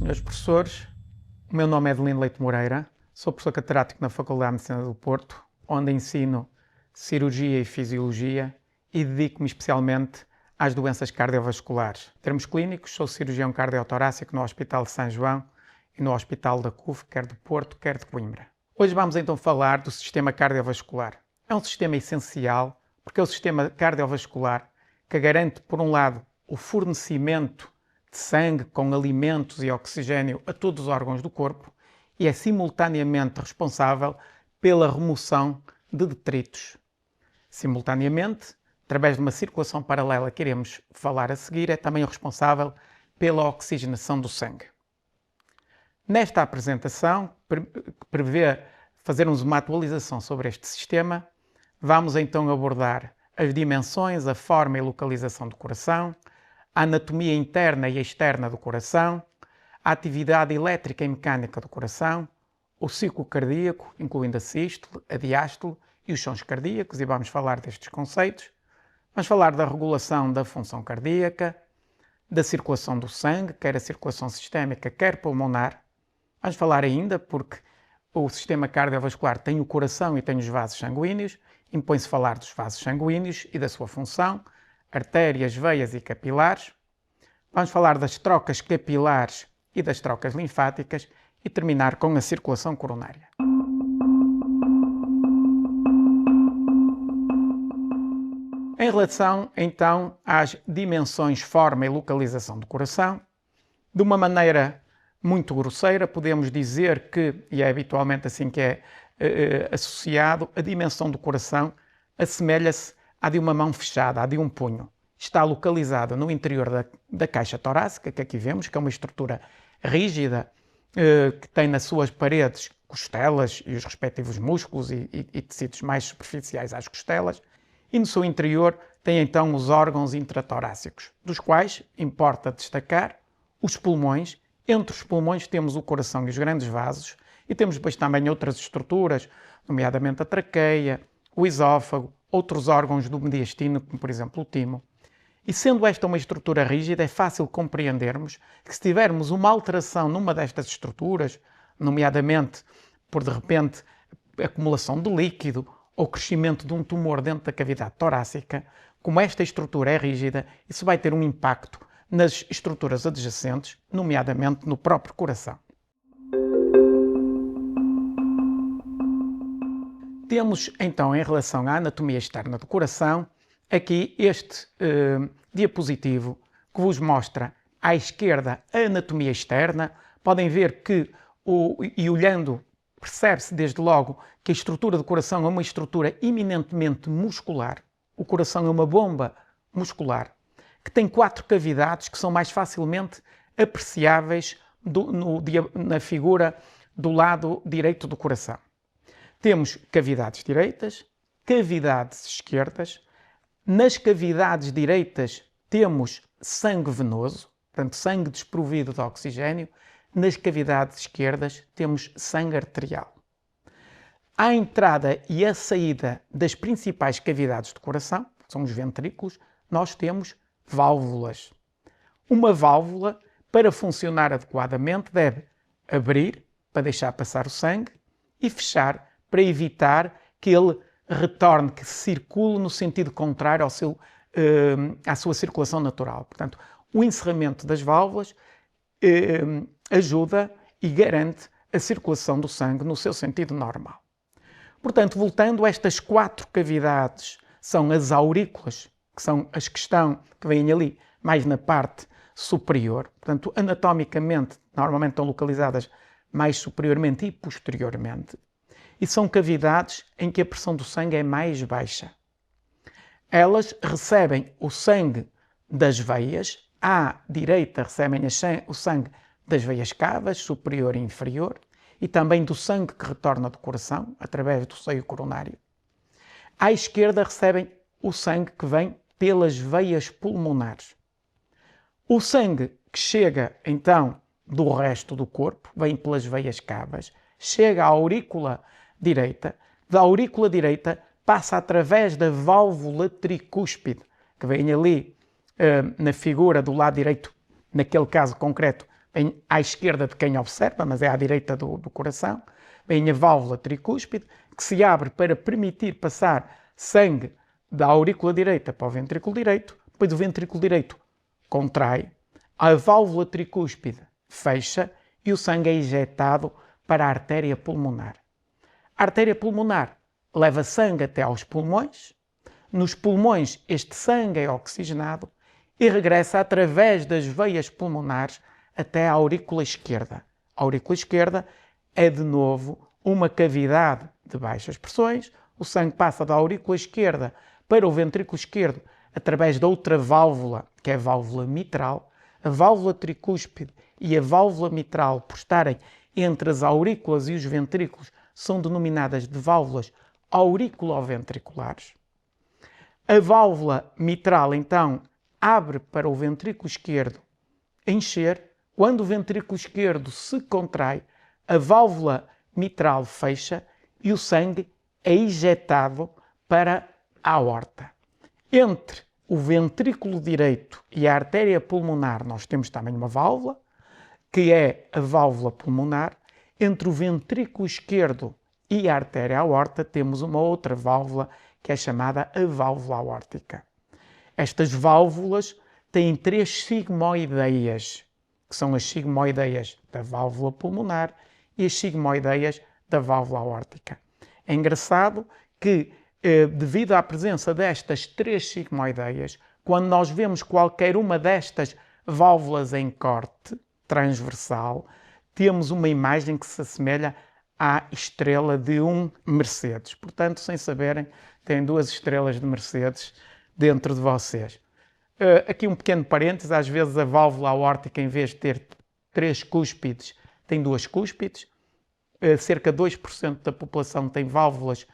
senhores professores, o meu nome é Adelino Leite Moreira, sou professor catedrático na Faculdade de Medicina do Porto, onde ensino cirurgia e fisiologia e dedico-me especialmente às doenças cardiovasculares. Em termos clínicos, sou cirurgião cardiotorácico no Hospital de São João e no Hospital da CUF, quer do Porto, quer de Coimbra. Hoje vamos então falar do sistema cardiovascular. É um sistema essencial porque é o sistema cardiovascular que garante, por um lado, o fornecimento de sangue com alimentos e oxigênio a todos os órgãos do corpo e é simultaneamente responsável pela remoção de detritos. Simultaneamente, através de uma circulação paralela que iremos falar a seguir, é também o responsável pela oxigenação do sangue. Nesta apresentação, que prevê fazermos uma atualização sobre este sistema, vamos então abordar as dimensões, a forma e localização do coração, a anatomia interna e externa do coração, a atividade elétrica e mecânica do coração, o ciclo cardíaco, incluindo a sístole, a diástole e os sons cardíacos, e vamos falar destes conceitos. Vamos falar da regulação da função cardíaca, da circulação do sangue, quer a circulação sistémica, quer pulmonar. Vamos falar ainda, porque o sistema cardiovascular tem o coração e tem os vasos sanguíneos, impõe-se falar dos vasos sanguíneos e da sua função, artérias, veias e capilares. Vamos falar das trocas capilares e das trocas linfáticas e terminar com a circulação coronária. Em relação, então, às dimensões, forma e localização do coração, de uma maneira muito grosseira, podemos dizer que, e é habitualmente assim que é associado, a dimensão do coração assemelha-se à de uma mão fechada, à de um punho. Está localizada no interior da caixa torácica, que aqui vemos, que é uma estrutura rígida, que tem nas suas paredes costelas e os respectivos músculos e tecidos mais superficiais às costelas, e no seu interior tem então os órgãos intratorácicos, dos quais importa destacar os pulmões. Entre os pulmões temos o coração e os grandes vasos, e temos depois também outras estruturas, nomeadamente a traqueia, o esófago, outros órgãos do mediastino, como por exemplo o timo. E sendo esta uma estrutura rígida, é fácil compreendermos que se tivermos uma alteração numa destas estruturas, nomeadamente por de repente acumulação de líquido ou crescimento de um tumor dentro da cavidade torácica, como esta estrutura é rígida, isso vai ter um impacto nas estruturas adjacentes, nomeadamente no próprio coração. Temos então, em relação à anatomia externa do coração, aqui este diapositivo que vos mostra à esquerda a anatomia externa. Podem ver que, e olhando, percebe-se desde logo que a estrutura do coração é uma estrutura eminentemente muscular. O coração é uma bomba muscular que tem 4 cavidades que são mais facilmente apreciáveis na figura do lado direito do coração. Temos cavidades direitas, cavidades esquerdas. Nas cavidades direitas temos sangue venoso, portanto sangue desprovido de oxigênio. Nas cavidades esquerdas temos sangue arterial. À entrada e à saída das principais cavidades do coração, que são os ventrículos, nós temos válvulas. Uma válvula, para funcionar adequadamente, deve abrir para deixar passar o sangue e fechar para evitar que ele retorne, que circule no sentido contrário à sua circulação natural. Portanto, o encerramento das válvulas ajuda e garante a circulação do sangue no seu sentido normal. Portanto, voltando, estas 4 cavidades são as aurículas, que são as que vêm ali mais na parte superior. Portanto, anatomicamente, normalmente estão localizadas mais superiormente e posteriormente. E são cavidades em que a pressão do sangue é mais baixa. Elas recebem o sangue das veias. À direita recebem o sangue das veias cavas, superior e inferior, e também do sangue que retorna do coração, através do seio coronário. À esquerda recebem o sangue que vem pelas veias pulmonares. O sangue que chega, então, do resto do corpo, vem pelas veias cavas, chega à aurícula direita, da aurícula direita passa através da válvula tricúspide, que vem ali na figura do lado direito, naquele caso concreto, bem à esquerda de quem observa, mas é à direita do coração, vem a válvula tricúspide, que se abre para permitir passar sangue da aurícula direita para o ventrículo direito, depois o ventrículo direito contrai, a válvula tricúspide fecha e o sangue é injetado para a artéria pulmonar. A artéria pulmonar leva sangue até aos pulmões, nos pulmões este sangue é oxigenado e regressa através das veias pulmonares até a aurícula esquerda. A aurícula esquerda é de novo uma cavidade de baixas pressões, o sangue passa da aurícula esquerda para o ventrículo esquerdo através da outra válvula, que é a válvula mitral. A válvula tricúspide e a válvula mitral, por estarem entre as aurículas e os ventrículos, são denominadas de válvulas auriculoventriculares. A válvula mitral, então, abre para o ventrículo esquerdo encher. Quando o ventrículo esquerdo se contrai, a válvula mitral fecha e o sangue é injetado para a aorta. Entre o ventrículo direito e a artéria pulmonar, nós temos também uma válvula, que é a válvula pulmonar. Entre o ventrículo esquerdo e a artéria aorta, temos uma outra válvula, que é chamada a válvula aórtica. Estas válvulas têm 3 sigmoideias, que são as sigmoideias da válvula pulmonar e as sigmoideias da válvula aórtica. É engraçado que, devido à presença destas 3 sigmoideias, quando nós vemos qualquer uma destas válvulas em corte transversal, temos uma imagem que se assemelha à estrela de um Mercedes. Portanto, sem saberem, têm 2 estrelas de Mercedes dentro de vocês. Aqui um pequeno parênteses, às vezes a válvula aórtica, em vez de ter 3 cúspides, tem 2 cúspides. Cerca de 2% da população tem válvulas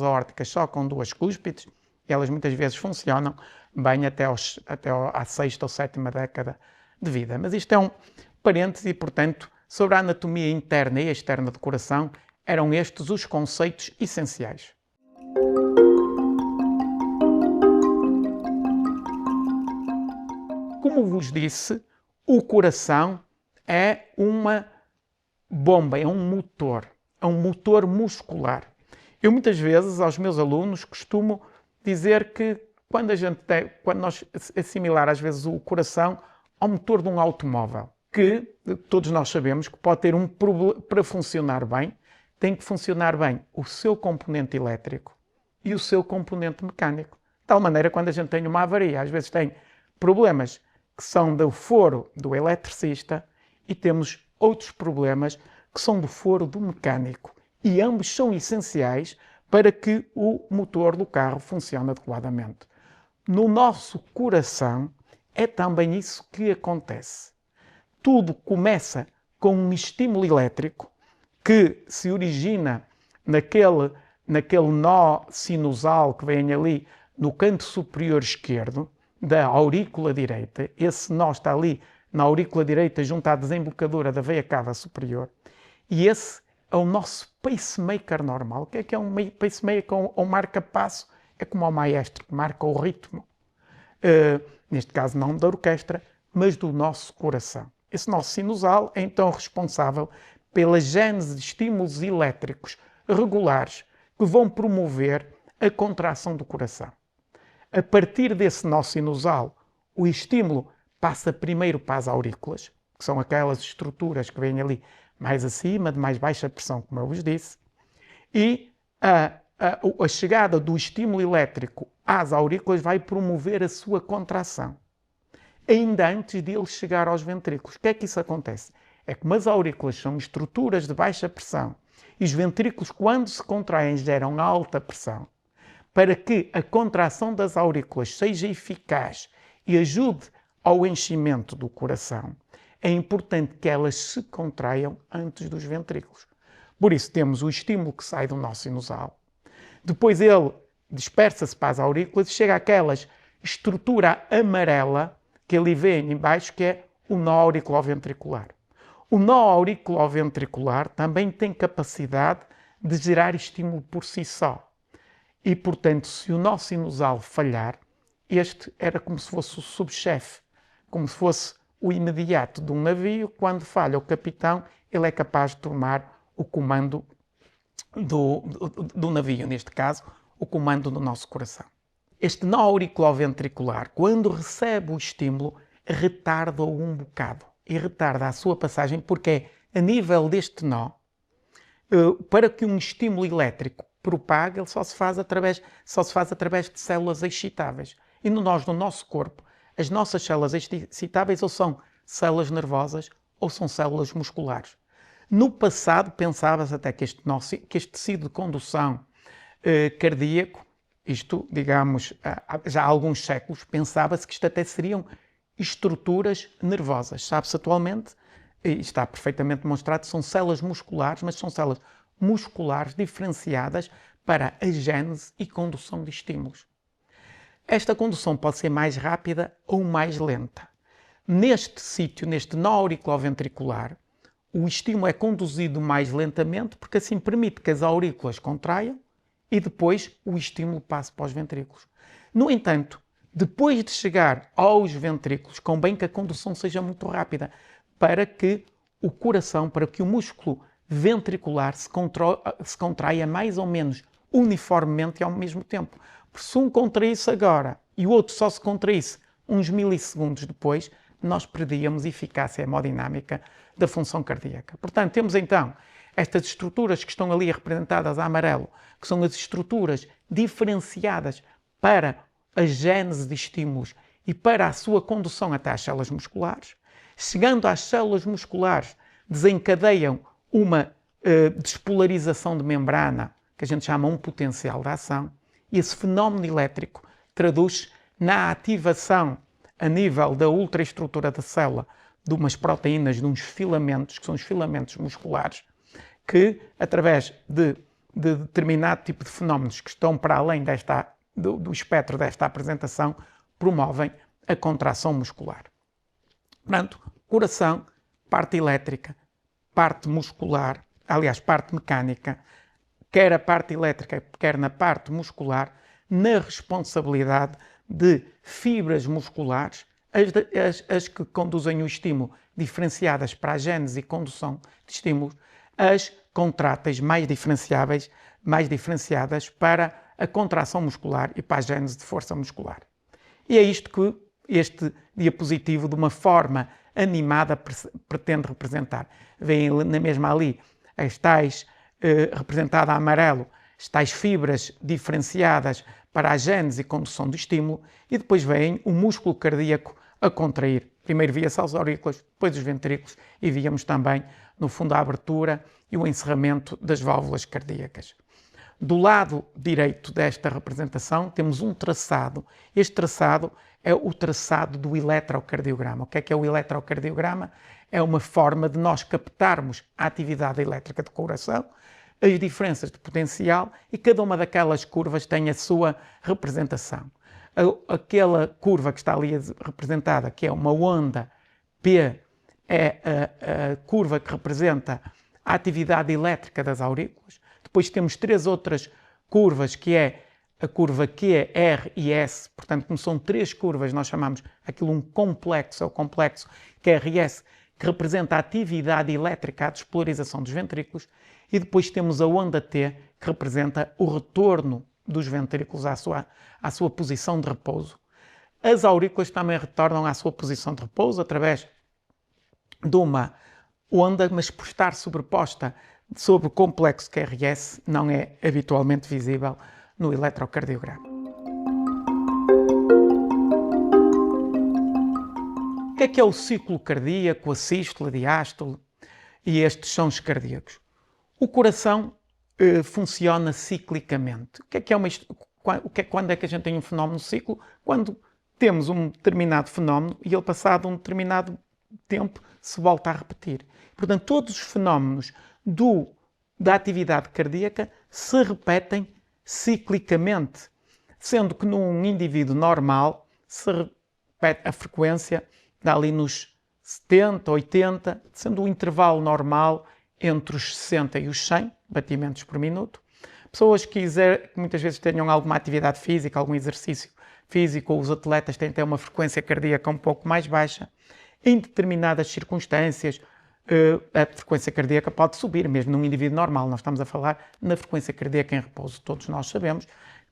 aórticas só com 2 cúspides. Elas muitas vezes funcionam bem até à 6ª ou 7ª década de vida. Mas isto é um parêntese e, portanto, sobre a anatomia interna e externa do coração, eram estes os conceitos essenciais. Como vos disse, o coração é uma bomba, é um motor muscular. Eu muitas vezes aos meus alunos costumo dizer que quando nós assimilar às vezes o coração ao motor de um automóvel, que todos nós sabemos que pode ter para funcionar bem, tem que funcionar bem o seu componente elétrico e o seu componente mecânico. De tal maneira, quando a gente tem uma avaria, às vezes tem problemas que são do foro do eletricista e temos outros problemas que são do foro do mecânico. E ambos são essenciais para que o motor do carro funcione adequadamente. No nosso coração é também isso que acontece. Tudo começa com um estímulo elétrico que se origina naquele nó sinusal que vem ali no canto superior esquerdo da aurícula direita. Esse nó está ali na aurícula direita junto à desembocadura da veia cava superior. E esse é o nosso pacemaker normal. O que é um pacemaker ou marca-passo? É como o maestro, que marca o ritmo. Neste caso não da orquestra, mas do nosso coração. Esse nosso sinusal é então responsável pela gênese de estímulos elétricos regulares que vão promover a contração do coração. A partir desse nó sinusal, o estímulo passa primeiro para as aurículas, que são aquelas estruturas que vêm ali mais acima, de mais baixa pressão, como eu vos disse, e a chegada do estímulo elétrico às aurículas vai promover a sua contração, ainda antes de ele chegar aos ventrículos. O que é que isso acontece? É que como as aurículas são estruturas de baixa pressão e os ventrículos, quando se contraem, geram alta pressão, para que a contração das aurículas seja eficaz e ajude ao enchimento do coração, é importante que elas se contraiam antes dos ventrículos. Por isso temos o estímulo que sai do nó sinusal. Depois ele dispersa-se para as aurículas e chega àquela estrutura amarela que ali vê em baixo, que é o nó auriculoventricular. O nó auriculoventricular também tem capacidade de gerar estímulo por si só. E, portanto, se o nó sinusal falhar, este era como se fosse o subchefe, como se fosse o imediato de um navio, quando falha o capitão, ele é capaz de tomar o comando do navio, neste caso, o comando do nosso coração. Este nó auriculoventricular, quando recebe o estímulo, retarda-o um bocado e retarda a sua passagem, porque é a nível deste nó, para que um estímulo elétrico propague, ele só se faz através de células excitáveis. E nós, no nosso corpo, as nossas células excitáveis ou são células nervosas ou são células musculares. No passado, pensava-se até que este tecido de condução cardíaco, isto, digamos, já há alguns séculos, pensava-se que isto até seriam estruturas nervosas. Sabe-se atualmente, e está perfeitamente demonstrado, são células musculares, mas são células musculares diferenciadas para a gênese e condução de estímulos. Esta condução pode ser mais rápida ou mais lenta. Neste sítio, neste nó auriculoventricular, o estímulo é conduzido mais lentamente porque assim permite que as aurículas contraiam e depois o estímulo passe para os ventrículos. No entanto, depois de chegar aos ventrículos, convém que a condução seja muito rápida para que o coração, para que o músculo ventricular se contraia mais ou menos uniformemente e ao mesmo tempo. Porque se um contraísse agora e o outro só se contraísse uns milissegundos depois, nós perdíamos eficácia hemodinâmica da função cardíaca. Portanto, temos então estas estruturas que estão ali representadas a amarelo, que são as estruturas diferenciadas para a gênese de estímulos e para a sua condução até às células musculares. Chegando às células musculares, desencadeiam uma despolarização de membrana, que a gente chama um potencial de ação, e esse fenómeno elétrico traduz na ativação a nível da ultraestrutura da célula de umas proteínas, de uns filamentos, que são os filamentos musculares, que, através de determinado tipo de fenómenos que estão para além do espectro desta apresentação, promovem a contração muscular. Portanto, coração, parte elétrica, parte muscular, aliás, parte mecânica, quer a parte elétrica, quer na parte muscular, na responsabilidade de fibras musculares, as que conduzem o estímulo, diferenciadas para a gênese e condução de estímulos, as contráteis mais diferenciadas para a contração muscular e para a gênese de força muscular. E é isto que este diapositivo, de uma forma animada, pretende representar. Vêem na mesma ali as tais, representada a amarelo, as tais fibras diferenciadas para a gênese e condução do estímulo, e depois vem o músculo cardíaco a contrair. Primeiro via-se aos aurículas, depois os ventrículos, e víamos também, no fundo, a abertura e o encerramento das válvulas cardíacas. Do lado direito desta representação temos um traçado. Este traçado é o traçado do eletrocardiograma. O que é o eletrocardiograma? É uma forma de nós captarmos a atividade elétrica do coração, as diferenças de potencial, e cada uma daquelas curvas tem a sua representação. Aquela curva que está ali representada, que é uma onda P, é a curva que representa a atividade elétrica das aurículas. Depois temos três outras curvas, que é a curva Q, R e S. Portanto, como são três curvas, nós chamamos aquilo um complexo, é o complexo QRS, que representa a atividade elétrica, a despolarização dos ventrículos. E depois temos a onda T, que representa o retorno dos ventrículos à sua posição de repouso. As aurículas também retornam à sua posição de repouso através de uma onda, mas por estar sobreposta sobre o complexo QRS, não é habitualmente visível no eletrocardiograma. O que é o ciclo cardíaco, a sístole, a diástole e estes sons cardíacos? O coração funciona ciclicamente. Quando é que a gente tem um fenómeno ciclo? Quando temos um determinado fenómeno e ele, passado um determinado tempo, se volta a repetir. Portanto, todos os fenómenos da atividade cardíaca se repetem ciclicamente, sendo que num indivíduo normal se repete a frequência dá ali nos 70, 80, sendo um intervalo normal entre os 60 e os 100 batimentos por minuto. Pessoas que muitas vezes tenham alguma atividade física, algum exercício físico, ou os atletas têm até uma frequência cardíaca um pouco mais baixa. em determinadas circunstâncias, a frequência cardíaca pode subir, mesmo num indivíduo normal. Nós estamos a falar na frequência cardíaca em repouso. Todos nós sabemos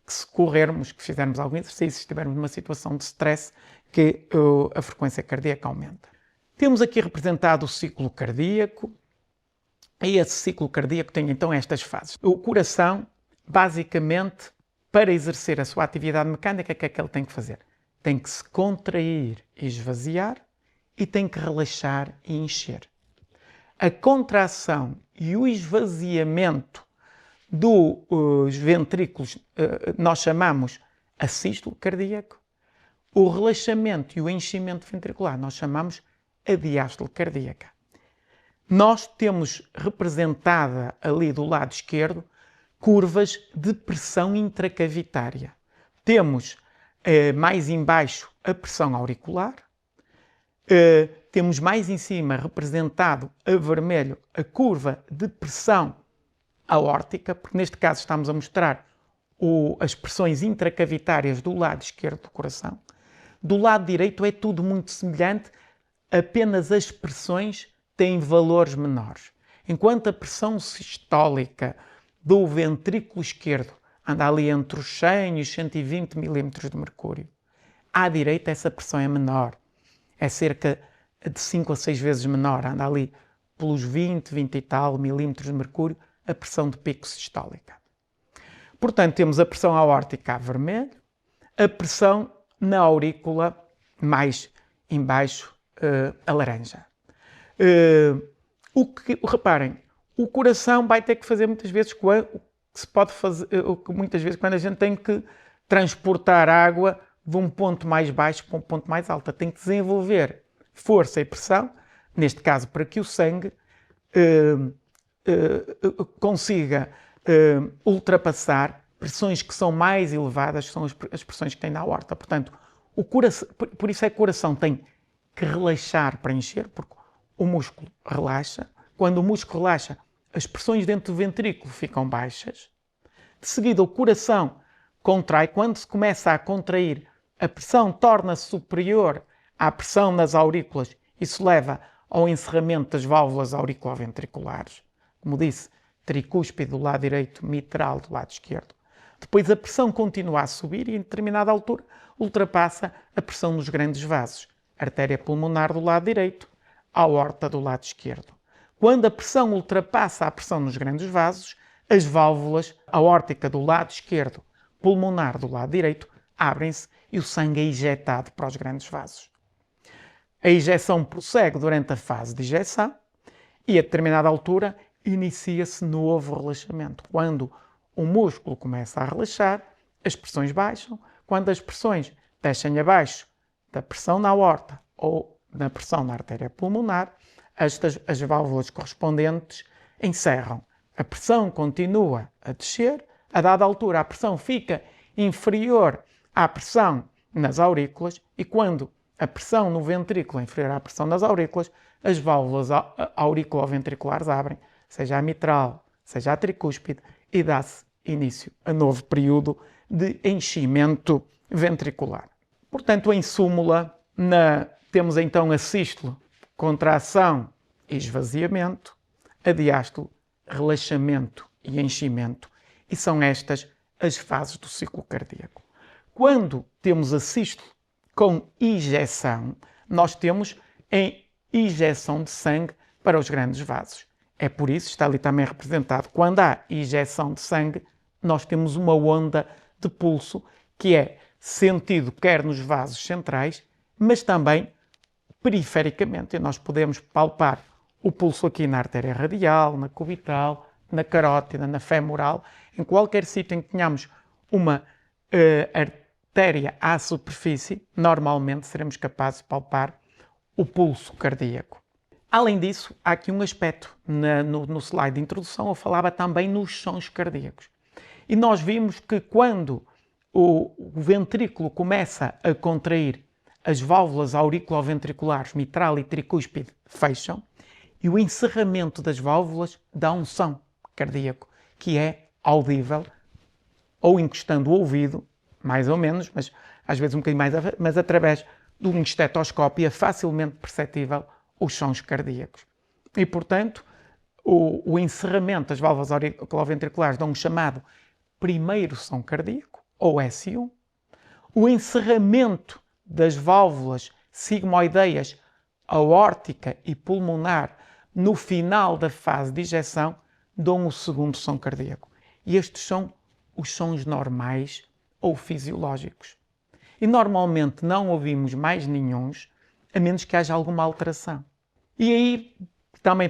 que se corrermos, que fizermos algum exercício, se estivermos numa situação de stress, que a frequência cardíaca aumenta. Temos aqui representado o ciclo cardíaco, e esse ciclo cardíaco tem então estas fases. O coração, basicamente, para exercer a sua atividade mecânica, o que é que ele tem que fazer? Tem que se contrair e esvaziar e tem que relaxar e encher. A contração e o esvaziamento dos ventrículos nós chamamos a sístole cardíaco. O relaxamento e o enchimento ventricular nós chamamos a diástole cardíaca. Nós temos representada ali do lado esquerdo curvas de pressão intracavitária. Temos mais embaixo a pressão auricular, temos mais em cima representado a vermelho a curva de pressão aórtica, porque neste caso estamos a mostrar as pressões intracavitárias do lado esquerdo do coração. Do lado direito é tudo muito semelhante, apenas as pressões têm valores menores. Enquanto a pressão sistólica do ventrículo esquerdo anda ali entre os 100 e os 120 milímetros de mercúrio, à direita essa pressão é menor. É cerca de 5 a 6 vezes menor, anda ali pelos 20, 20 e tal milímetros de mercúrio, a pressão de pico sistólica. Portanto, temos a pressão aórtica a vermelho, a pressão na aurícula mais embaixo a laranja. Reparem, o coração vai ter que fazer muitas vezes muitas vezes quando a gente tem que transportar água de um ponto mais baixo para um ponto mais alto. Tem que desenvolver força e pressão, neste caso para que o sangue consiga ultrapassar pressões que são mais elevadas, que são as pressões que tem na aorta. Portanto, por isso é que o coração tem que relaxar para encher, porque o músculo relaxa. Quando o músculo relaxa, as pressões dentro do ventrículo ficam baixas. De seguida, o coração contrai. Quando se começa a contrair, a pressão torna-se superior à pressão nas aurículas. Isso leva ao encerramento das válvulas auriculoventriculares. Como disse, tricúspide do lado direito, mitral do lado esquerdo. Depois a pressão continua a subir e, em determinada altura, ultrapassa a pressão nos grandes vasos. Artéria pulmonar do lado direito, aorta do lado esquerdo. Quando a pressão ultrapassa a pressão nos grandes vasos, as válvulas aórtica do lado esquerdo, pulmonar do lado direito, abrem-se e o sangue é injetado para os grandes vasos. A injeção prossegue durante a fase de injeção e, a determinada altura, inicia-se novo relaxamento. Quando o músculo começa a relaxar, as pressões baixam. Quando as pressões descem abaixo da pressão na aorta ou da pressão na artéria pulmonar, as válvulas correspondentes encerram. A pressão continua a descer. A dada altura, a pressão fica inferior à pressão nas aurículas e quando a pressão no ventrículo é inferior à pressão nas aurículas, as válvulas auriculoventriculares abrem, seja a mitral, seja a tricúspide, e dá-se início a novo período de enchimento ventricular. Portanto, em súmula, temos então a sístole, contração e esvaziamento, a diástole, relaxamento e enchimento, e são estas as fases do ciclo cardíaco. Quando temos a sístole com injeção, nós temos em injeção de sangue para os grandes vasos. É por isso, está ali também representado, quando há injeção de sangue, nós temos uma onda de pulso que é sentido quer nos vasos centrais, mas também perifericamente. E nós podemos palpar o pulso aqui na artéria radial, na cubital, na carótida, na femoral, em qualquer sítio em que tenhamos uma artéria à superfície, normalmente seremos capazes de palpar o pulso cardíaco. Além disso, há aqui um aspecto no slide de introdução, eu falava também nos sons cardíacos. E nós vimos que quando o ventrículo começa a contrair, as válvulas auriculoventriculares mitral e tricúspide fecham e o encerramento das válvulas dá um som cardíaco que é audível ou encostando o ouvido, mais ou menos, mas às vezes um bocadinho mais, mas através de um estetoscópio é facilmente perceptível os sons cardíacos. E, portanto, o encerramento das válvulas auriculoventriculares dão um chamado primeiro som cardíaco, ou S1. O encerramento das válvulas sigmoideias aórtica e pulmonar no final da fase de ejeção dão o segundo som cardíaco. E estes são os sons normais ou fisiológicos. E normalmente não ouvimos mais nenhuns, a menos que haja alguma alteração. E aí, também,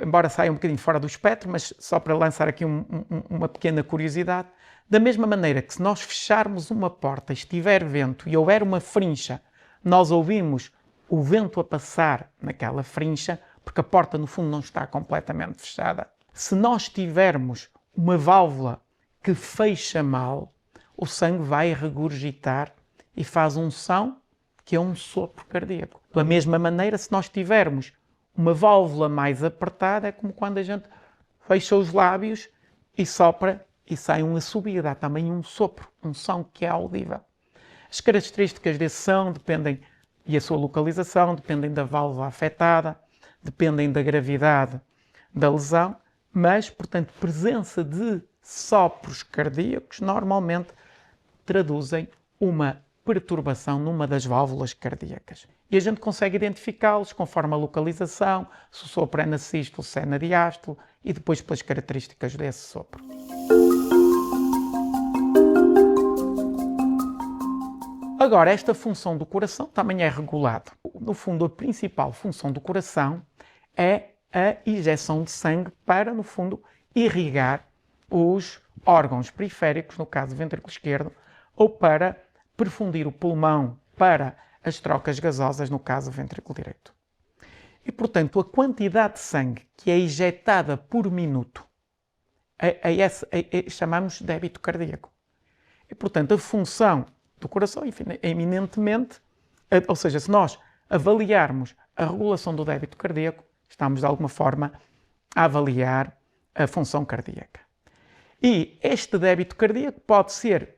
embora saia um bocadinho fora do espectro, mas só para lançar aqui uma pequena curiosidade, da mesma maneira que se nós fecharmos uma porta, estiver vento e houver uma frincha, nós ouvimos o vento a passar naquela frincha, porque a porta no fundo não está completamente fechada. Se nós tivermos uma válvula que fecha mal, o sangue vai regurgitar e faz um som que é um sopro cardíaco. Da mesma maneira, se nós tivermos uma válvula mais apertada, é como quando a gente fecha os lábios e sopra e sai um assobio, dá também um sopro, um som que é audível. As características desse som dependem, e a sua localização, dependem da válvula afetada, dependem da gravidade da lesão, mas, portanto, presença de sopros cardíacos normalmente traduzem uma perturbação numa das válvulas cardíacas. E a gente consegue identificá-los conforme a localização, se o sopro é na sístole, se é na diástole, e depois pelas características desse sopro. Agora, esta função do coração também é regulada. No fundo, a principal função do coração é a injeção de sangue para, no fundo, irrigar os órgãos periféricos, no caso do ventrículo esquerdo, ou para perfundir o pulmão para as trocas gasosas, no caso do ventrículo direito. E, portanto, a quantidade de sangue que é injetada por minuto chamamos de débito cardíaco. E, portanto, a função do coração é eminentemente, ou seja, se nós avaliarmos a regulação do débito cardíaco, estamos de alguma forma a avaliar a função cardíaca. E este débito cardíaco pode ser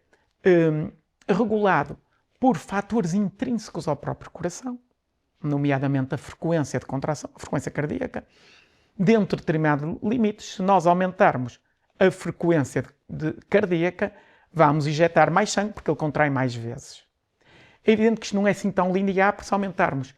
regulado por fatores intrínsecos ao próprio coração, nomeadamente a frequência de contração, a frequência cardíaca. Dentro de determinados limites, se nós aumentarmos a frequência cardíaca, vamos injetar mais sangue porque ele contrai mais vezes. É evidente que isto não é assim tão linear, porque se aumentarmos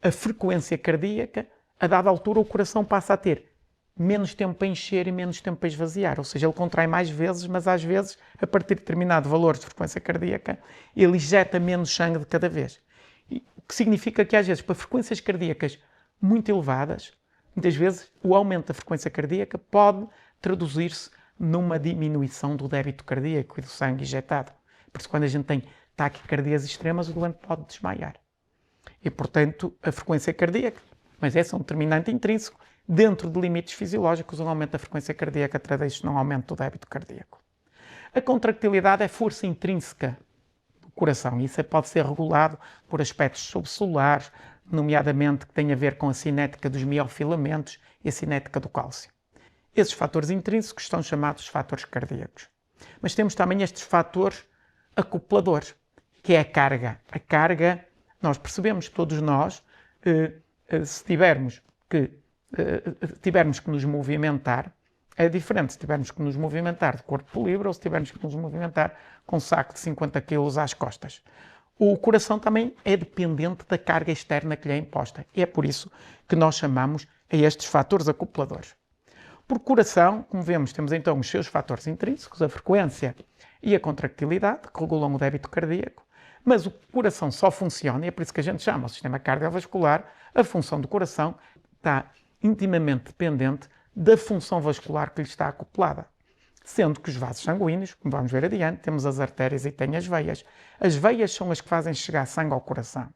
a frequência cardíaca, a dada altura o coração passa a ter menos tempo para encher e menos tempo para esvaziar. Ou seja, ele contrai mais vezes, mas às vezes, a partir de determinado valor de frequência cardíaca, ele injeta menos sangue de cada vez. O que significa que às vezes, para frequências cardíacas muito elevadas, muitas vezes o aumento da frequência cardíaca pode traduzir-se numa diminuição do débito cardíaco e do sangue injetado. Por isso, quando a gente tem taquicardias extremas, o doente pode desmaiar. E, portanto, a frequência cardíaca, mas esse é um determinante intrínseco, dentro de limites fisiológicos, um aumento da frequência cardíaca traduz-se num aumento do débito cardíaco. A contractilidade é força intrínseca do coração e isso pode ser regulado por aspectos subcelulares, nomeadamente que têm a ver com a cinética dos miofilamentos e a cinética do cálcio. Esses fatores intrínsecos são chamados fatores cardíacos. Mas temos também estes fatores acopladores, que é a carga. A carga, nós percebemos, todos nós, se tivermos que nos movimentar, é diferente se tivermos que nos movimentar de corpo livre ou se tivermos que nos movimentar com um saco de 50 kg às costas. O coração também é dependente da carga externa que lhe é imposta. E é por isso que nós chamamos a estes fatores acopladores. Por coração, como vemos, temos então os seus fatores intrínsecos, a frequência e a contractilidade, que regulam o débito cardíaco, mas o coração só funciona, e é por isso que a gente chama o sistema cardiovascular, a função do coração está intimamente dependente da função vascular que lhe está acoplada. Sendo que os vasos sanguíneos, como vamos ver adiante, temos as artérias e tem as veias. As veias são as que fazem chegar sangue ao coração.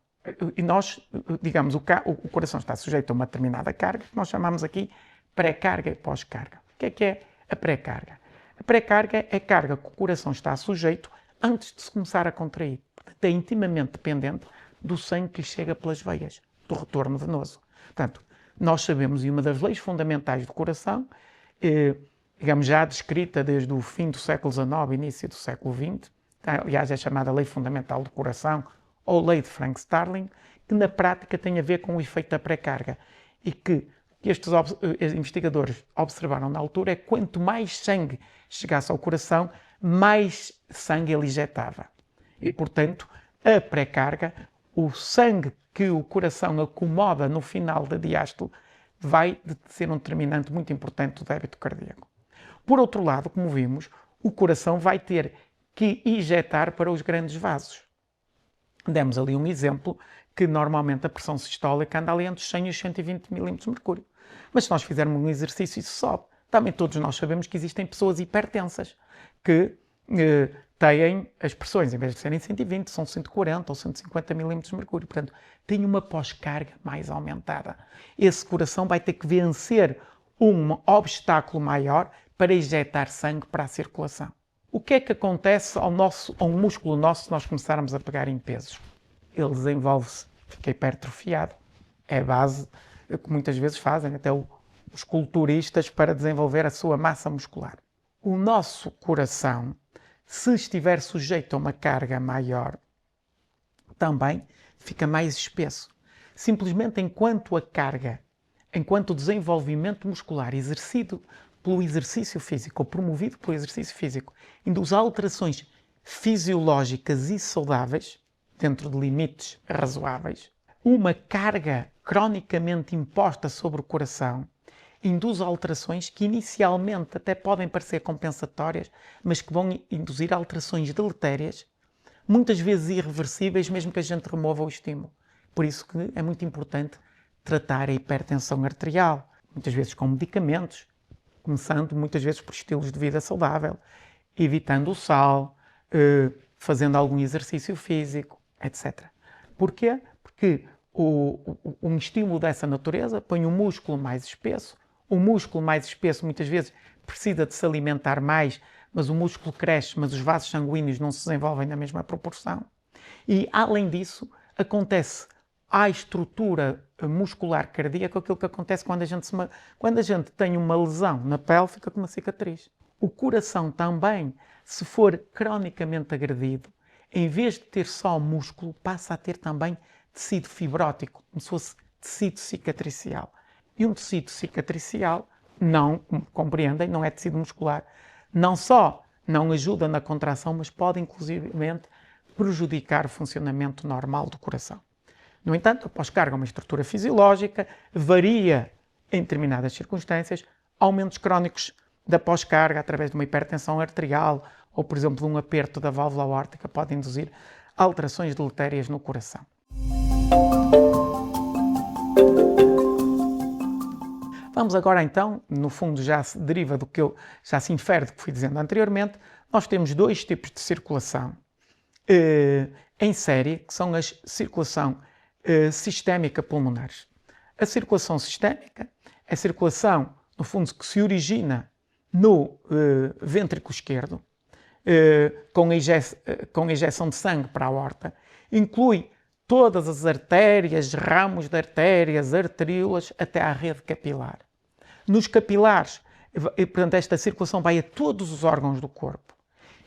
E nós, digamos, o coração está sujeito a uma determinada carga, que nós chamamos aqui pré-carga e pós-carga. O que é a pré-carga? A pré-carga é a carga que o coração está sujeito antes de se começar a contrair. Portanto, é intimamente dependente do sangue que lhe chega pelas veias, do retorno venoso. Portanto, nós sabemos, e uma das leis fundamentais do coração, digamos já descrita desde o fim do século XIX, início do século XX, aliás é chamada lei fundamental do coração, ou lei de Frank-Starling, que na prática tem a ver com o efeito da pré-carga e que estes investigadores observaram na altura é que quanto mais sangue chegasse ao coração, mais sangue ele injetava. E, portanto, a pré-carga, o sangue que o coração acomoda no final da diástole, vai ser um determinante muito importante do débito cardíaco. Por outro lado, como vimos, o coração vai ter que injetar para os grandes vasos. Demos ali um exemplo que normalmente a pressão sistólica anda ali entre os 100 e os 120 mm de mercúrio. Mas se nós fizermos um exercício, isso sobe. Também todos nós sabemos que existem pessoas hipertensas que têm as pressões, em vez de serem 120, são 140 ou 150 mm de mercúrio. Portanto, tem uma pós-carga mais aumentada. Esse coração vai ter que vencer um obstáculo maior para injetar sangue para a circulação. O que é que acontece ao um músculo nosso se nós começarmos a pegar em pesos? Ele desenvolve-se, fica hipertrofiado. É a base que muitas vezes fazem até os culturistas para desenvolver a sua massa muscular. O nosso coração, se estiver sujeito a uma carga maior, também fica mais espesso. Simplesmente enquanto o desenvolvimento muscular exercido pelo exercício físico ou promovido pelo exercício físico induz alterações fisiológicas e saudáveis, dentro de limites razoáveis, uma carga cronicamente imposta sobre o coração induz alterações que inicialmente até podem parecer compensatórias, mas que vão induzir alterações deletérias, muitas vezes irreversíveis, mesmo que a gente remova o estímulo. Por isso que é muito importante tratar a hipertensão arterial, muitas vezes com medicamentos, começando muitas vezes por estilos de vida saudável, evitando o sal, fazendo algum exercício físico, etc. Porquê? Porque um estímulo dessa natureza põe um músculo mais espesso. O músculo mais espesso muitas vezes precisa de se alimentar mais, mas o músculo cresce, mas os vasos sanguíneos não se desenvolvem na mesma proporção. E, além disso, acontece à estrutura muscular cardíaca aquilo que acontece quando a gente tem uma lesão na pele, fica com uma cicatriz. O coração também, se for cronicamente agredido, em vez de ter só músculo, passa a ter também tecido fibrótico, como se fosse tecido cicatricial. E um tecido cicatricial, não, compreendem, não é tecido muscular. Não só não ajuda na contração, mas pode inclusivamente prejudicar o funcionamento normal do coração. No entanto, a pós-carga é uma estrutura fisiológica, varia em determinadas circunstâncias, aumentos crónicos da pós-carga através de uma hipertensão arterial ou, por exemplo, de um aperto da válvula aórtica podem induzir alterações deletérias no coração. Vamos agora então, no fundo já se deriva do que já se infere do que fui dizendo anteriormente, nós temos dois tipos de circulação em série, que são a circulação sistémica pulmonares. A circulação sistémica é a circulação, no fundo, que se origina no ventrículo esquerdo, com a injeção de sangue para a aorta, inclui todas as artérias, ramos de artérias, arteríolas, até à rede capilar. Nos capilares, portanto, esta circulação vai a todos os órgãos do corpo,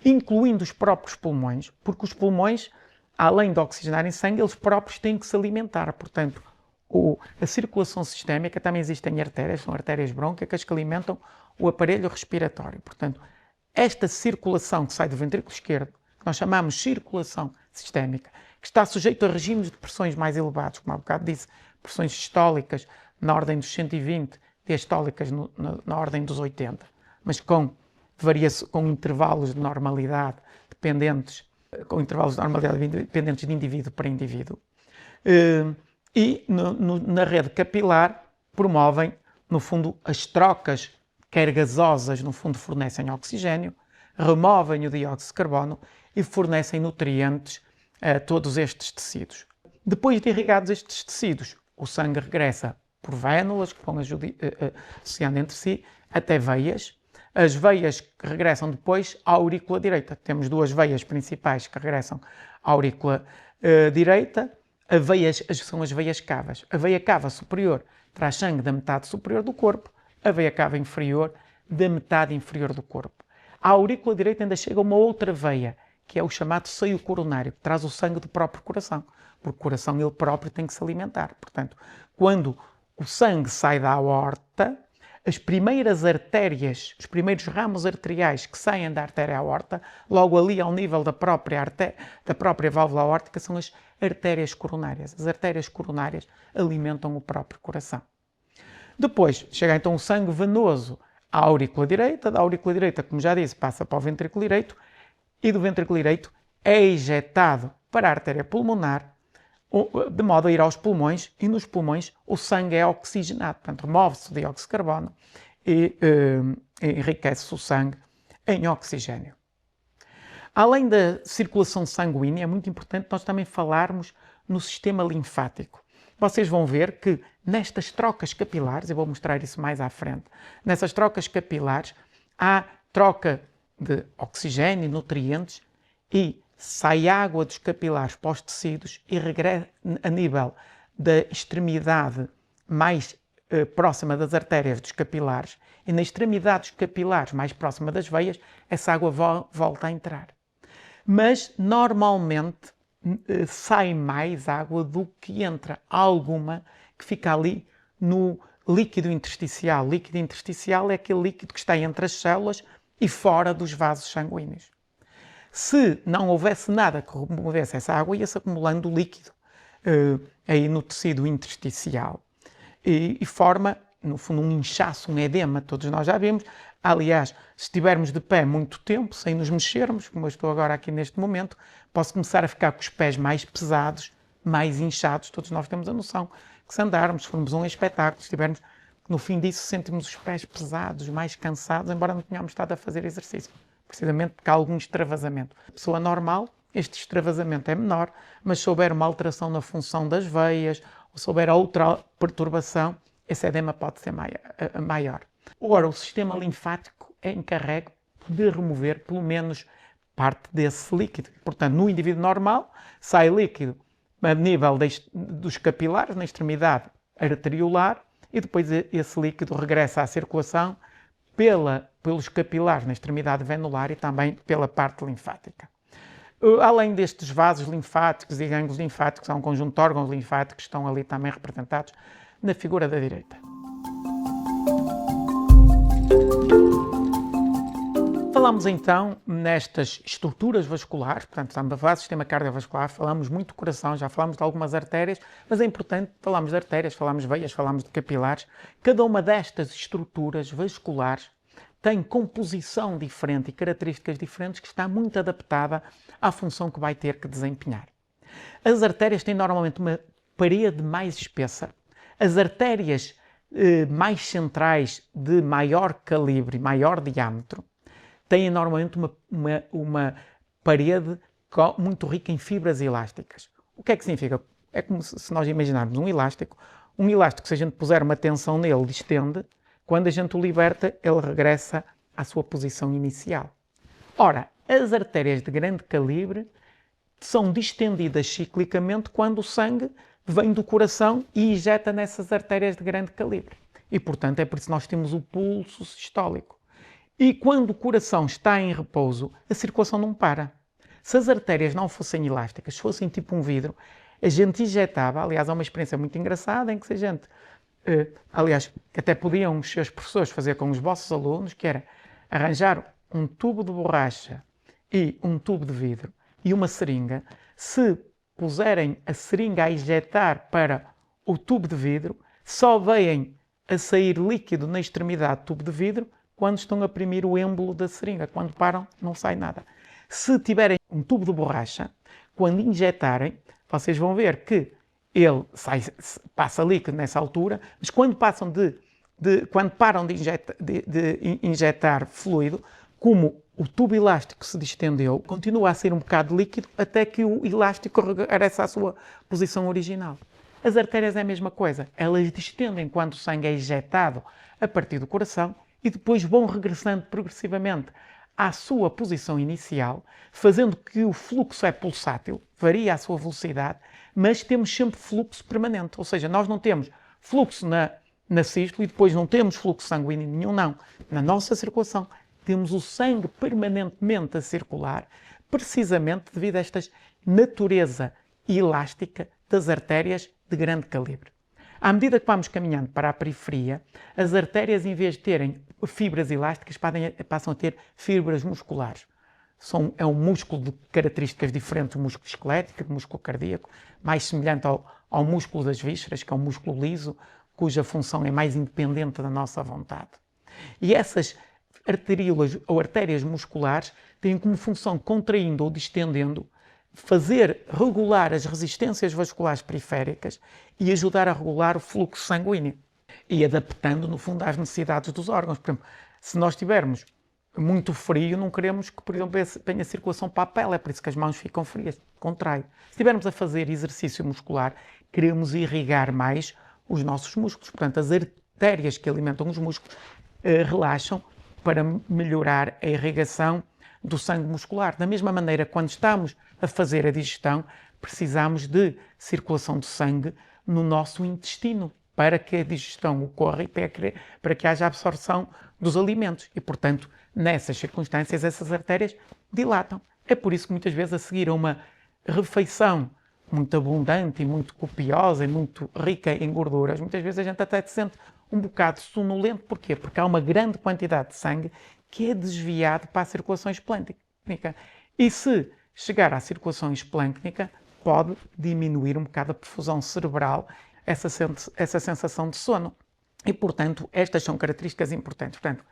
incluindo os próprios pulmões, porque os pulmões, além de oxigenarem sangue, eles próprios têm que se alimentar. Portanto, a circulação sistémica, também existem artérias, são artérias brônquicas que alimentam o aparelho respiratório. Portanto, esta circulação que sai do ventrículo esquerdo, que nós chamamos circulação sistémica, que está sujeito a regimes de pressões mais elevados, como há bocado disse, pressões sistólicas na ordem dos 120, diastólicas na ordem dos 80, mas com intervalos de normalidade dependentes de indivíduo para indivíduo. E na rede capilar promovem, no fundo, as trocas, quer gasosas, no fundo, fornecem oxigênio, removem o dióxido de carbono e fornecem nutrientes a todos estes tecidos. Depois de irrigados estes tecidos, o sangue regressa por vénulas, que vão associando entre si, até veias. As veias que regressam depois à aurícula direita. Temos duas veias principais que regressam à aurícula direita. São as veias cavas. A veia cava superior traz sangue da metade superior do corpo, a veia cava inferior da metade inferior do corpo. À aurícula direita ainda chega uma outra veia, que é o chamado seio coronário, que traz o sangue do próprio coração, porque o coração ele próprio tem que se alimentar. Portanto, quando o sangue sai da aorta, as primeiras artérias, os primeiros ramos arteriais que saem da artéria aorta, logo ali ao nível da própria válvula aórtica, são as artérias coronárias. As artérias coronárias alimentam o próprio coração. Depois chega então o sangue venoso à aurícula direita, da aurícula direita, como já disse, passa para o ventrículo direito e do ventrículo direito é ejetado para a artéria pulmonar, de modo a ir aos pulmões, e nos pulmões o sangue é oxigenado, portanto remove-se o dióxido de carbono e enriquece o sangue em oxigênio. Além da circulação sanguínea, é muito importante nós também falarmos no sistema linfático. Vocês vão ver que nestas trocas capilares, eu vou mostrar isso mais à frente, nessas trocas capilares há troca de oxigênio e nutrientes e sai água dos capilares para os tecidos e regressa a nível da extremidade mais próxima das artérias dos capilares e na extremidade dos capilares mais próxima das veias, essa água volta a entrar. Mas normalmente sai mais água do que entra. Há alguma que fica ali no líquido intersticial. O líquido intersticial é aquele líquido que está entre as células e fora dos vasos sanguíneos. Se não houvesse nada que removesse essa água, ia-se acumulando líquido aí no tecido intersticial e forma, no fundo, um inchaço, um edema, todos nós já vimos. Aliás, se estivermos de pé muito tempo, sem nos mexermos, como eu estou agora aqui neste momento, posso começar a ficar com os pés mais pesados, mais inchados. Todos nós temos a noção que se andarmos, se formos a um espetáculo, estivermos, no fim disso sentimos os pés pesados, mais cansados, embora não tenhamos estado a fazer exercício, precisamente porque há algum extravasamento. A pessoa normal, este extravasamento é menor, mas se houver uma alteração na função das veias, ou se houver outra perturbação, esse edema pode ser maior. Ora, o sistema linfático é encarregue de remover pelo menos parte desse líquido. Portanto, no indivíduo normal, sai líquido a nível dos capilares, na extremidade arteriolar, e depois esse líquido regressa à circulação pelos capilares na extremidade venular e também pela parte linfática. Além destes vasos linfáticos e gânglios linfáticos, há um conjunto de órgãos linfáticos que estão ali também representados na figura da direita. Falamos então nestas estruturas vasculares, portanto estamos a falar do sistema cardiovascular, falamos muito do coração, já falamos de algumas artérias, mas é importante, falamos de artérias, falamos de veias, falamos de capilares. Cada uma destas estruturas vasculares tem composição diferente e características diferentes que está muito adaptada à função que vai ter que desempenhar. As artérias têm normalmente uma parede mais espessa, as artérias mais centrais de maior calibre, maior diâmetro, têm normalmente uma parede muito rica em fibras elásticas. O que é que significa? É como se nós imaginarmos um elástico, se a gente puser uma tensão nele, distende, quando a gente o liberta, ele regressa à sua posição inicial. Ora, as artérias de grande calibre são distendidas ciclicamente quando o sangue vem do coração e injeta nessas artérias de grande calibre. E, portanto, é por isso que nós temos o pulso sistólico. E quando o coração está em repouso, a circulação não para. Se as artérias não fossem elásticas, se fossem tipo um vidro, a gente injetava, aliás, há uma experiência muito engraçada em que a gente, aliás, que até podiam os seus professores fazer com os vossos alunos, que era arranjar um tubo de borracha e um tubo de vidro e uma seringa. Se puserem a seringa a injetar para o tubo de vidro, só veem a sair líquido na extremidade do tubo de vidro quando estão a oprimir o êmbolo da seringa. Quando param, não sai nada. Se tiverem um tubo de borracha, quando injetarem, vocês vão ver que ele passa líquido nessa altura, mas quando param de injetar fluido, como o tubo elástico se distendeu, continua a sair um bocado de líquido até que o elástico regressa à sua posição original. As artérias é a mesma coisa. Elas distendem quando o sangue é injetado a partir do coração e depois vão regressando progressivamente à sua posição inicial, fazendo que o fluxo é pulsátil, varia a sua velocidade, mas temos sempre fluxo permanente. Ou seja, nós não temos fluxo na sístole e depois não temos fluxo sanguíneo nenhum, não. Na nossa circulação temos o sangue permanentemente a circular precisamente devido a esta natureza elástica das artérias de grande calibre. À medida que vamos caminhando para a periferia, as artérias, em vez de terem fibras elásticas, passam a ter fibras musculares. É um músculo de características diferentes do músculo esquelético, do músculo cardíaco, mais semelhante ao músculo das vísceras, que é um músculo liso, cuja função é mais independente da nossa vontade. E essas arteríolas ou artérias musculares têm como função, contraindo ou distendendo, fazer regular as resistências vasculares periféricas e ajudar a regular o fluxo sanguíneo e adaptando, no fundo, às necessidades dos órgãos. Por exemplo, se nós tivermos muito frio, não queremos que, por exemplo, tenha circulação para a pele, é por isso que as mãos ficam frias, contrai. Se estivermos a fazer exercício muscular, queremos irrigar mais os nossos músculos. Portanto, as artérias que alimentam os músculos relaxam para melhorar a irrigação do sangue muscular. Da mesma maneira, quando estamos a fazer a digestão, precisamos de circulação de sangue no nosso intestino para que a digestão ocorra e para que haja absorção dos alimentos. E, portanto, nessas circunstâncias, essas artérias dilatam. É por isso que muitas vezes, a seguir a uma refeição muito abundante e muito copiosa e muito rica em gorduras, muitas vezes a gente até se sente um bocado sonolento. Porquê? Porque há uma grande quantidade de sangue que é desviado para a circulação esplêncnica. E se chegar à circulação esplêncnica, pode diminuir um bocado a perfusão cerebral, essa sensação de sono. E, portanto, estas são características importantes. Portanto,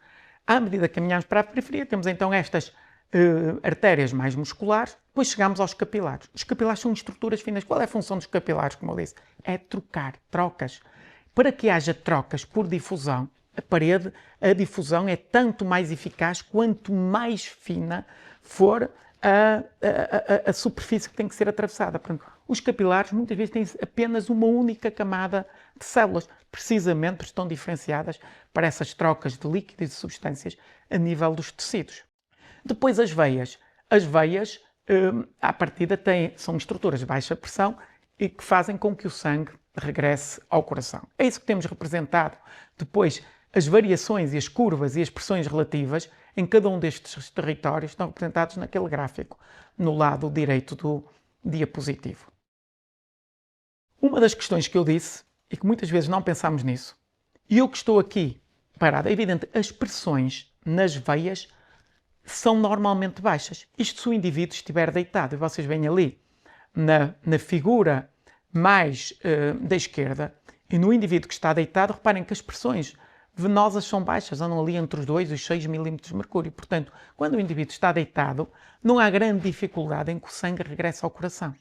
à medida que caminhamos para a periferia, temos então estas artérias mais musculares, depois chegamos aos capilares. Os capilares são estruturas finas. Qual é a função dos capilares, como eu disse? É trocar, trocas. Para que haja trocas por difusão, a difusão é tanto mais eficaz quanto mais fina for a superfície que tem que ser atravessada. Portanto, os capilares muitas vezes têm apenas uma única camada de células, precisamente porque estão diferenciadas para essas trocas de líquidos e de substâncias a nível dos tecidos. Depois as veias. As veias, à partida, são estruturas de baixa pressão e que fazem com que o sangue regresse ao coração. É isso que temos representado. Depois, as variações e as curvas e as pressões relativas em cada um destes territórios estão representados naquele gráfico, no lado direito do diapositivo. Uma das questões que eu disse, e que muitas vezes não pensamos nisso, e eu que estou aqui parado, é evidente, as pressões nas veias são normalmente baixas. Isto se o indivíduo estiver deitado, e vocês veem ali, na figura mais da esquerda, e no indivíduo que está deitado, reparem que as pressões venosas são baixas, andam ali entre os 2 e os 6 milímetros de mercúrio. Portanto, quando o indivíduo está deitado, não há grande dificuldade em que o sangue regresse ao coração.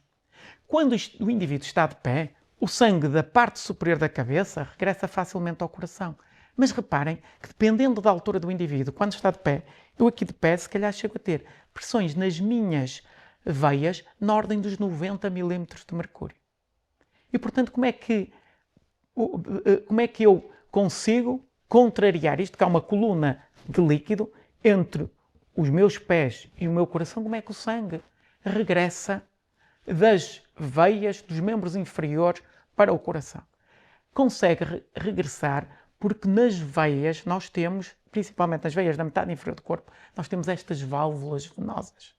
Quando o indivíduo está de pé, o sangue da parte superior da cabeça regressa facilmente ao coração. Mas reparem que, dependendo da altura do indivíduo, quando está de pé, eu aqui de pé, se calhar chego a ter pressões nas minhas veias na ordem dos 90 milímetros de mercúrio. E, portanto, como é que eu consigo contrariar isto, que há uma coluna de líquido entre os meus pés e o meu coração? Como é que o sangue regressa das veias dos membros inferiores para o coração? Consegue regressar porque nas veias nós temos, principalmente nas veias da metade inferior do corpo, nós temos estas válvulas venosas.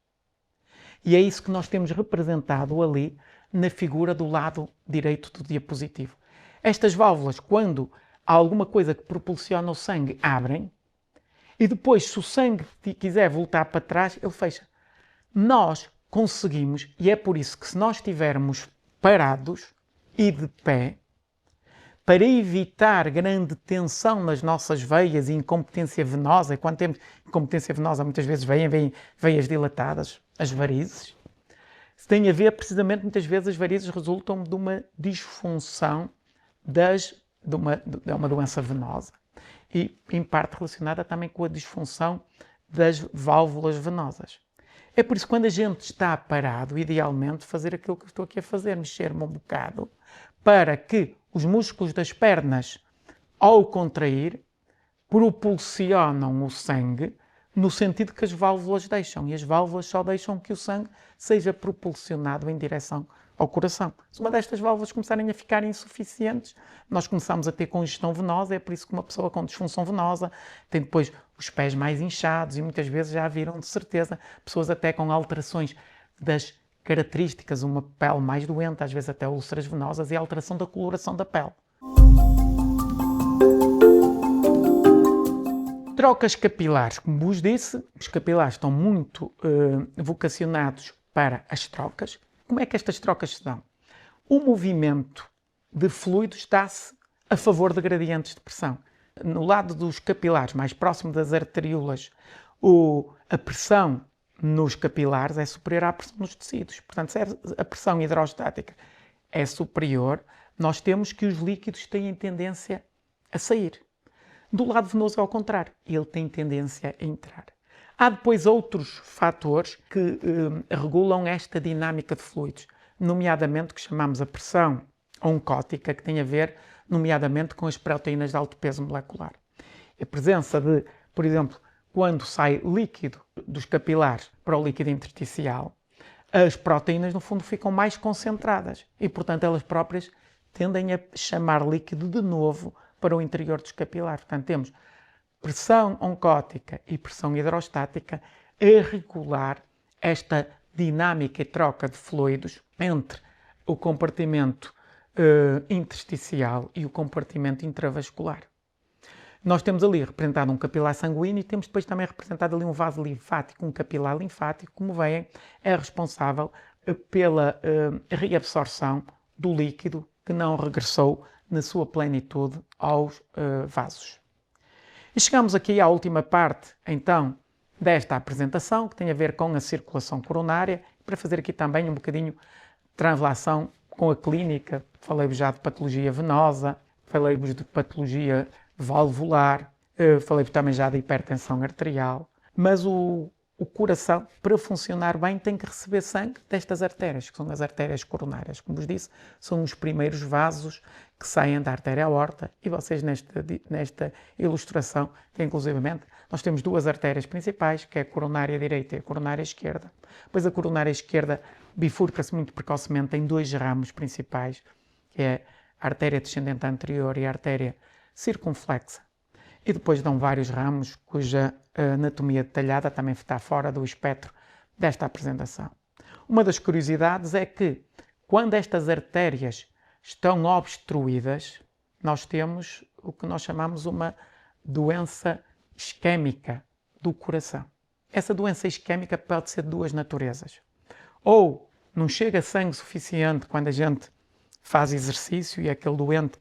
E é isso que nós temos representado ali na figura do lado direito do diapositivo. Estas válvulas, quando há alguma coisa que propulsiona o sangue, abrem, e depois, se o sangue quiser voltar para trás, ele fecha. Nós conseguimos, e é por isso que se nós estivermos parados e de pé, para evitar grande tensão nas nossas veias e incompetência venosa, e quando temos incompetência venosa muitas vezes vêm veias dilatadas, as varizes, tem a ver precisamente, muitas vezes as varizes resultam de uma disfunção de uma doença venosa e, em parte, relacionada também com a disfunção das válvulas venosas. É por isso que quando a gente está parado, idealmente, fazer aquilo que eu estou aqui a fazer, mexer-me um bocado, para que os músculos das pernas, ao contrair, propulsionam o sangue no sentido que as válvulas deixam. E as válvulas só deixam que o sangue seja propulsionado em direção ao coração. Se uma destas válvulas começarem a ficar insuficientes, nós começamos a ter congestão venosa. É por isso que uma pessoa com disfunção venosa tem depois os pés mais inchados e muitas vezes já viram de certeza pessoas até com alterações das características, uma pele mais doente, às vezes até úlceras venosas e alteração da coloração da pele. Trocas capilares, como vos disse, os capilares estão muito vocacionados para as trocas. Como é que estas trocas se dão? O movimento de fluidos dá-se a favor de gradientes de pressão. No lado dos capilares, mais próximo das arteríolas, a pressão nos capilares é superior à pressão nos tecidos. Portanto, se a pressão hidrostática é superior, nós temos que os líquidos têm tendência a sair. Do lado venoso é ao contrário, ele tem tendência a entrar. Há depois outros fatores que regulam esta dinâmica de fluidos, nomeadamente o que chamamos a pressão oncótica, que tem a ver, nomeadamente, com as proteínas de alto peso molecular. A presença de, por exemplo, quando sai líquido dos capilares para o líquido intersticial, as proteínas, no fundo, ficam mais concentradas e, portanto, elas próprias tendem a chamar líquido de novo para o interior dos capilares. Portanto, temos pressão oncótica e pressão hidrostática a regular esta dinâmica e troca de fluidos entre o compartimento intersticial e o compartimento intravascular. Nós temos ali representado um capilar sanguíneo e temos depois também representado ali um vaso linfático, um capilar linfático, como veem, é responsável pela reabsorção do líquido que não regressou na sua plenitude aos vasos. E chegamos aqui à última parte, então, desta apresentação, que tem a ver com a circulação coronária, para fazer aqui também um bocadinho de translação com a clínica. Falei-vos já de patologia venosa, falei-vos de patologia valvular, falei-vos também já de hipertensão arterial, mas o coração, para funcionar bem, tem que receber sangue destas artérias, que são as artérias coronárias. Como vos disse, são os primeiros vasos que saem da artéria aorta e vocês nesta ilustração, que inclusivamente nós temos duas artérias principais, que é a coronária direita e a coronária esquerda. Pois a coronária esquerda bifurca-se muito precocemente em dois ramos principais, que é a artéria descendente anterior e a artéria circunflexa. E depois dão vários ramos cuja anatomia detalhada também está fora do espectro desta apresentação. Uma das curiosidades é que, quando estas artérias estão obstruídas, nós temos o que nós chamamos uma doença isquémica do coração. Essa doença isquémica pode ser de duas naturezas. Ou não chega sangue suficiente quando a gente faz exercício e aquele doente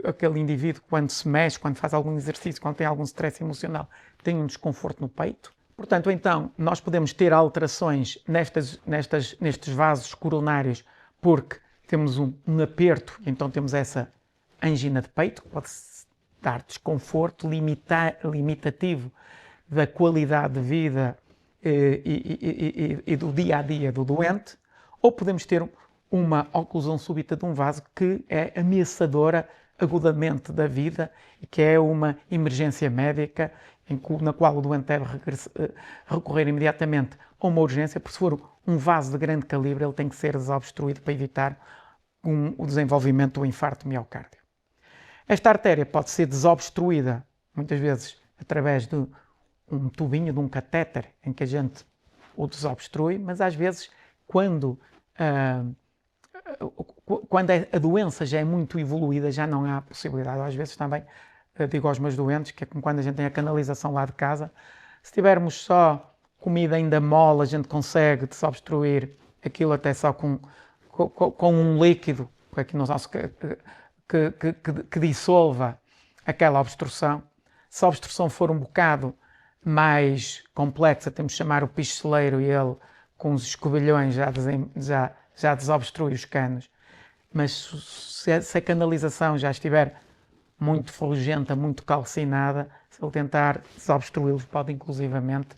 aquele indivíduo, quando se mexe, quando faz algum exercício, quando tem algum stress emocional, tem um desconforto no peito. Portanto, então, nós podemos ter alterações nestes vasos coronários porque temos um aperto, então temos essa angina de peito, que pode dar desconforto limitativo da qualidade de vida e do dia-a-dia do doente, ou podemos ter uma oclusão súbita de um vaso que é ameaçadora agudamente da vida e que é uma emergência médica na qual o doente deve recorrer imediatamente a uma urgência, porque se for um vaso de grande calibre ele tem que ser desobstruído para evitar o desenvolvimento do infarto miocárdio. Esta artéria pode ser desobstruída, muitas vezes através de um tubinho, de um catéter, em que a gente o desobstrui, mas às vezes quando a doença já é muito evoluída, já não há possibilidade. Às vezes também digo aos meus doentes que é como quando a gente tem a canalização lá de casa, se tivermos só comida ainda mole, a gente consegue desobstruir aquilo até só com um líquido aqui no nosso, que dissolva aquela obstrução. Se a obstrução for um bocado mais complexa, temos de chamar o picheleiro e ele, com os escovilhões, já desobstrui os canos. Mas se a canalização já estiver muito ferrugenta, muito calcinada, se ele tentar desobstruí-los, pode inclusivamente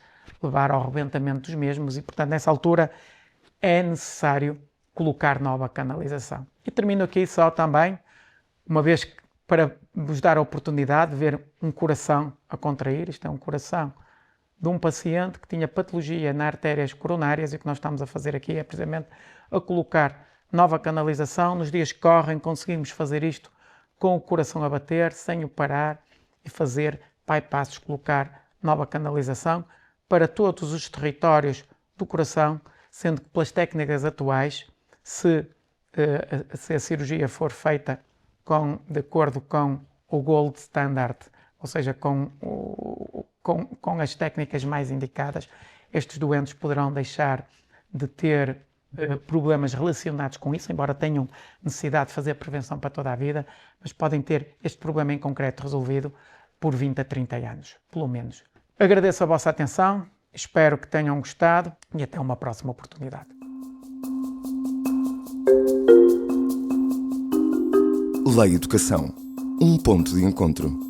levar ao rebentamento dos mesmos e, portanto, nessa altura é necessário colocar nova canalização. E termino aqui só também, uma vez que, para vos dar a oportunidade de ver um coração a contrair. Isto é um coração de um paciente que tinha patologia nas artérias coronárias e o que nós estamos a fazer aqui é precisamente a colocar nova canalização. Nos dias que correm conseguimos fazer isto com o coração a bater, sem o parar e fazer bypasses, colocar nova canalização para todos os territórios do coração, sendo que pelas técnicas atuais, se a cirurgia for feita de acordo com o gold standard, ou seja, com as técnicas mais indicadas, estes doentes poderão deixar de ter problemas relacionados com isso, embora tenham necessidade de fazer prevenção para toda a vida, mas podem ter este problema em concreto resolvido por 20 a 30 anos, pelo menos. Agradeço a vossa atenção, espero que tenham gostado e até uma próxima oportunidade. Lei Educação, um ponto de encontro.